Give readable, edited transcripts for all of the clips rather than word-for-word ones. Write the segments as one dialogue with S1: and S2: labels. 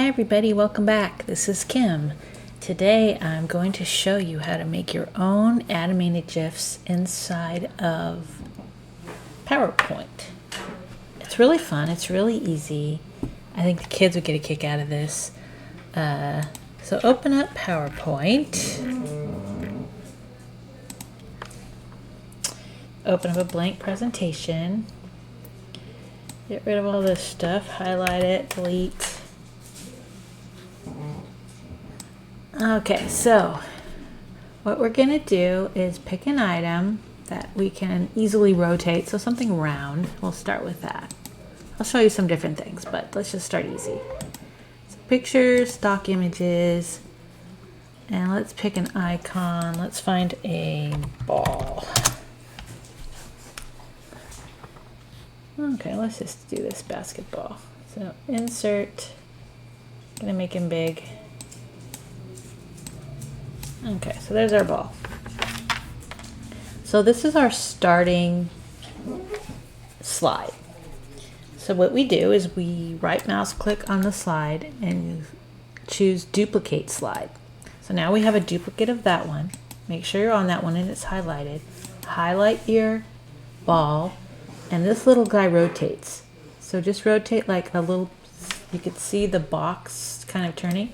S1: Hi everybody, welcome back. This is Kim. Today I'm going to show you how to make your own animated GIFs inside of PowerPoint. It's really fun, it's really easy. I think the kids would get a kick out of this. So open up PowerPoint. Open up a blank presentation. Get rid of all this stuff, highlight it, delete. Okay, so what we're going to do is pick an item that we can easily rotate, so something round. We'll start with that. I'll show you some different things, but let's just start easy. So pictures, stock images, and let's pick an icon. Let's find a ball. Okay, let's just do this basketball. So insert, I'm gonna make him big. Okay, so there's our ball. So this is our starting slide. So what we do is we right mouse click on the slide and choose duplicate slide. So now we have a duplicate of that one. Make sure you're on that one and it's highlighted. Highlight your ball and this little guy rotates. So just rotate like a little, you could see the box kind of turning.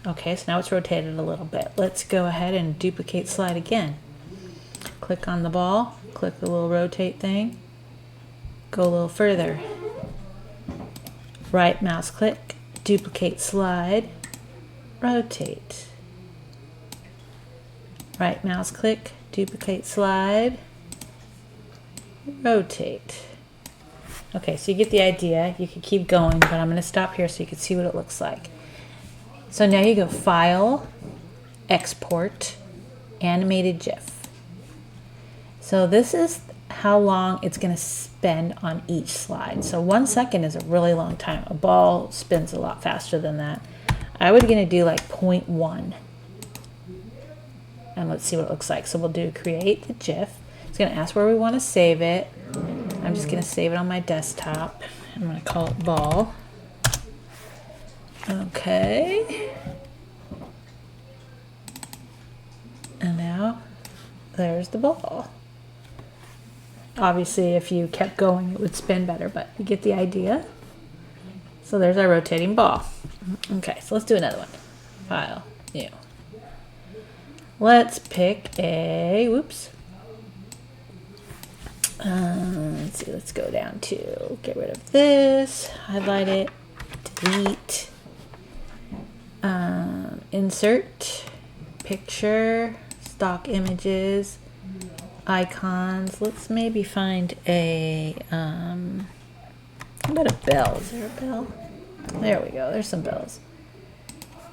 S1: Okay, so now it's rotated a little bit. Let's go ahead and duplicate slide again. Click on the ball, click the little rotate thing, go a little further. Right mouse click, duplicate slide, rotate. Right mouse click, duplicate slide, rotate. Okay, so you get the idea. You can keep going, but I'm going to stop here so you can see what it looks like. So now you go File, Export, Animated GIF. So this is how long it's going to spend on each slide. So 1 second is a really long time. A ball spins a lot faster than that. I would going to do like 0.1. And let's see what it looks like. So we'll do Create the GIF. It's going to ask where we want to save it. I'm just going to save it on my desktop. I'm going to call it Ball. Okay. And now there's the ball. Obviously, if you kept going, it would spin better, but you get the idea. So there's our rotating ball. Okay, so let's do another one. File, New. Let's pick a, whoops. Let's see, let's go down to get rid of this, highlight it, delete. Insert, picture, stock images, icons. Let's maybe find a, how about a bell? Is there a bell? There we go, there's some bells.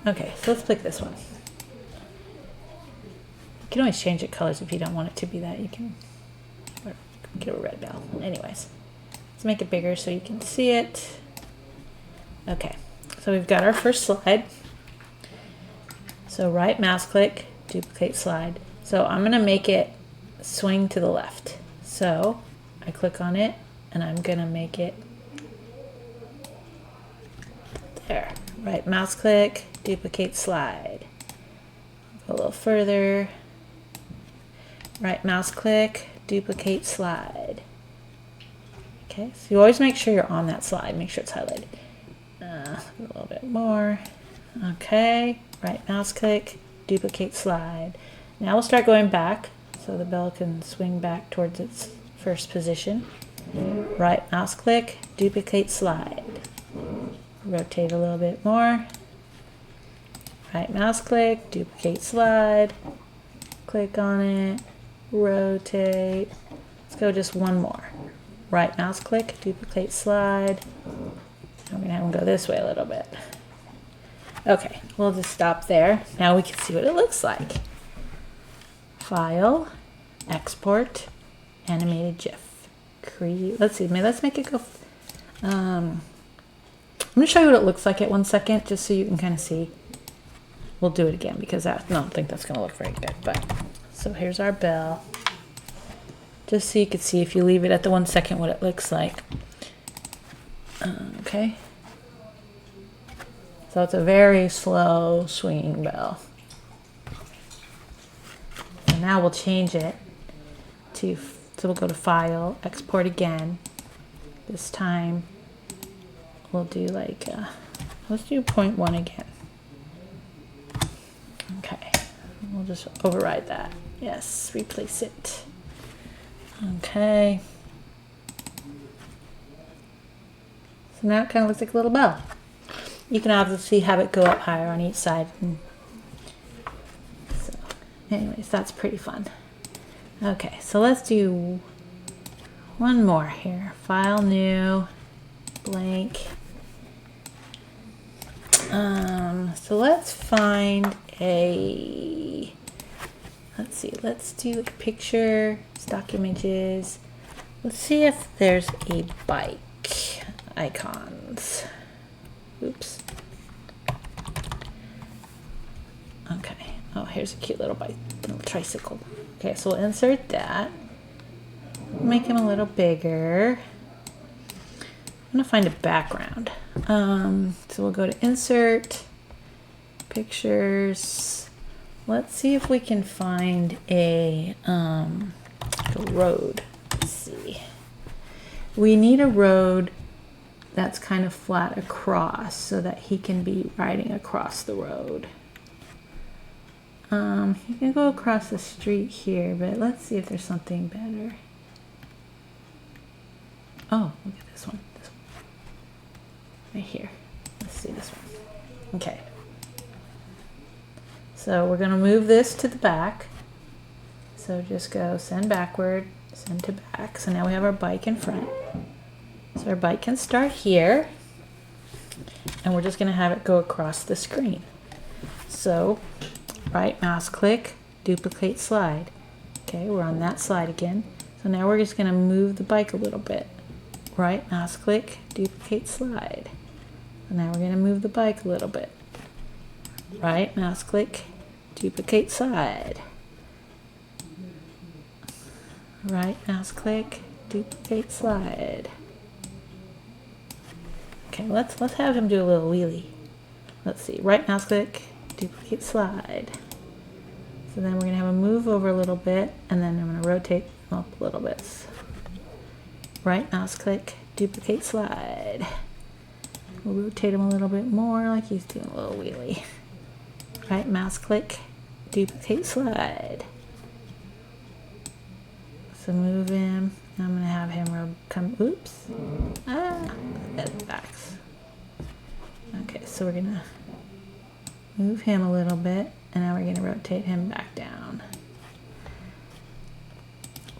S1: Okay, so let's pick this one. You can always change the colors if you don't want it to be that. You can get a red bell. Anyways, let's make it bigger so you can see it. Okay, so we've got our first slide. So right mouse click, duplicate slide. So I'm going to make it swing to the left. So I click on it and I'm going to make it there. Right mouse click, duplicate slide. Go a little further. Right mouse click, duplicate slide. Okay, so you always make sure you're on that slide. Make sure it's highlighted. A little bit more. Okay, right mouse click, duplicate slide. Now we'll start going back so the bell can swing back towards its first position. Right mouse click, duplicate slide. Rotate a little bit more. Right mouse click, duplicate slide. Click on it, rotate. Let's go just one more. Right mouse click, duplicate slide. I'm going to have them go this way a little bit. Okay, we'll just stop there. Now we can see what it looks like. File, Export, Animated GIF. Create. Let's see, let's make it go. I'm going to show you what it looks like at 1 second, just so you can kind of see. We'll do it again because I don't think that's going to look very good. But so here's our bell. Just so you can see if you leave it at the 1 second what it looks like. Okay. So it's a very slow swinging bell. And now we'll change it to, so we'll go to File, Export again. This time we'll do like, let's do 0.1 again. Okay, we'll just override that. Yes, replace it. Okay. So now it kind of looks like a little bell. You can obviously have it go up higher on each side. So, anyways, that's pretty fun. Okay, so let's do one more here. File, new, blank. So let's find a, let's see, let's do a picture, stock images. Let's see if there's a bike icons. Oops. Okay. Oh, here's a cute little bike, little tricycle. Okay, so we'll insert that. Make him a little bigger. I'm gonna find a background. So we'll go to Insert, Pictures. Let's see if we can find a road. Let's see. We need a road that's kind of flat across so that he can be riding across the road. He can go across the street here, but let's see if there's something better. Oh, look at this one. This one. Right here. Let's see this one. Okay. So we're going to move this to the back. So just go send backward, send to back. So now we have our bike in front. So our bike can start here, and we're just going to have it go across the screen. So right mouse click, duplicate slide. Okay, we're on that slide again. So now we're just going to move the bike a little bit. Right mouse click, duplicate slide. So now we're going to move the bike a little bit. Right mouse click, duplicate slide. Right mouse click, duplicate slide. Okay, let's have him do a little wheelie. Let's see, right mouse click, duplicate slide. So then we're gonna have him move over a little bit, and then I'm gonna rotate him up a little bit. Right mouse click, duplicate slide. We'll rotate him a little bit more, like he's doing a little wheelie. Right mouse click, duplicate slide. So move him. I'm gonna have him come. Oops. That backs. Okay, so we're gonna move him a little bit, and now we're gonna rotate him back down.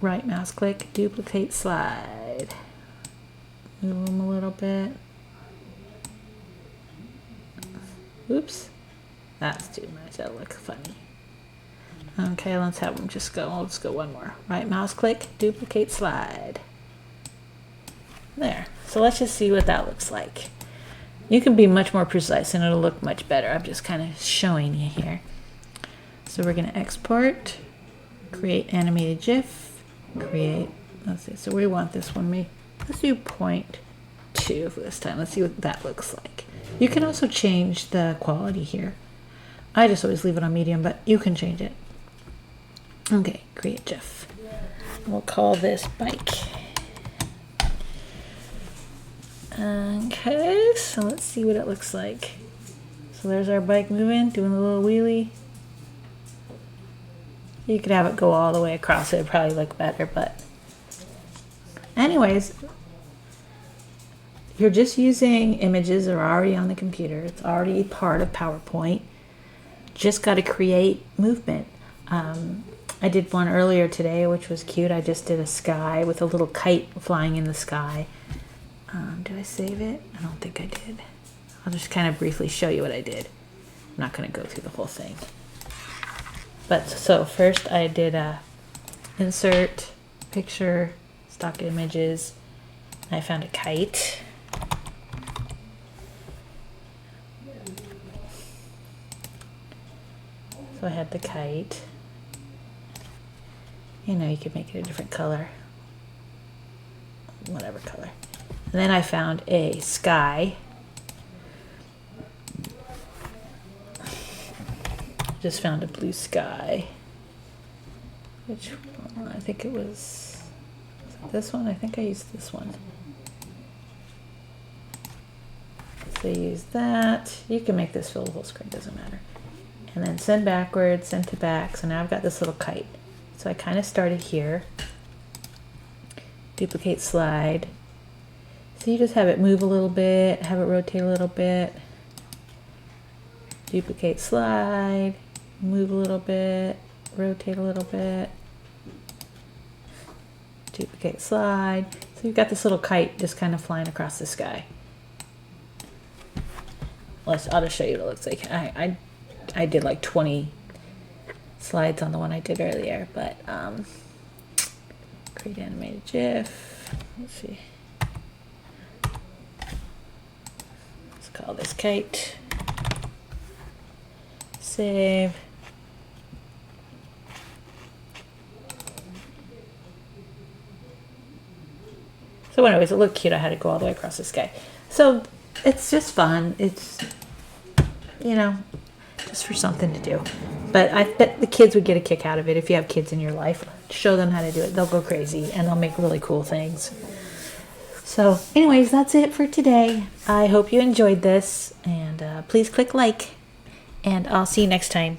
S1: Right mouse click, duplicate slide. Move him a little bit. Oops. That's too much. That'll look funny. Okay, let's have him just go. Let's go one more. Right mouse click, duplicate slide. There. So let's just see what that looks like. You can be much more precise and it'll look much better. I'm just kind of showing you here. So we're going to export, create animated GIF, create, let's see, so we want this one, let's do 0.2 for this time. Let's see what that looks like. You can also change the quality here. I just always leave it on medium, but you can change it. Okay, create GIF. We'll call this bike. Okay, so let's see what it looks like. So there's our bike moving, doing a little wheelie. You could have it go all the way across. It would probably look better, but anyways, you're just using images that are already on the computer. It's already part of PowerPoint. Just got to create movement. I did one earlier today, which was cute. I just did a sky with a little kite flying in the sky. Did I save it? I don't think I did. I'll just kind of briefly show you what I did. I'm not going to go through the whole thing. But so first I did a insert, picture, stock images. I found a kite. So I had the kite. You know, you could make it a different color. Whatever color. And then I found a sky. Just found a blue sky. Which one? I think it was this one. I think I used this one. So use that. You can make this fill the whole screen, doesn't matter. And then send backwards, send to back. So now I've got this little kite. So I kind of started here. Duplicate slide. So you just have it move a little bit, have it rotate a little bit. Duplicate slide, move a little bit, rotate a little bit. Duplicate slide. So you've got this little kite just kind of flying across the sky. I'll just show you what it looks like. I did like 20 slides on the one I did earlier, but create animated GIF. Let's see. Let's call this Kite. Save. So anyways, it looked cute. I had to go all the way across the sky. So it's just fun. It's, you know, just for something to do. But I bet the kids would get a kick out of it. If you have kids in your life, show them how to do it. They'll go crazy and they'll make really cool things. So anyways, that's it for today. I hope you enjoyed this, and please click like, and I'll see you next time.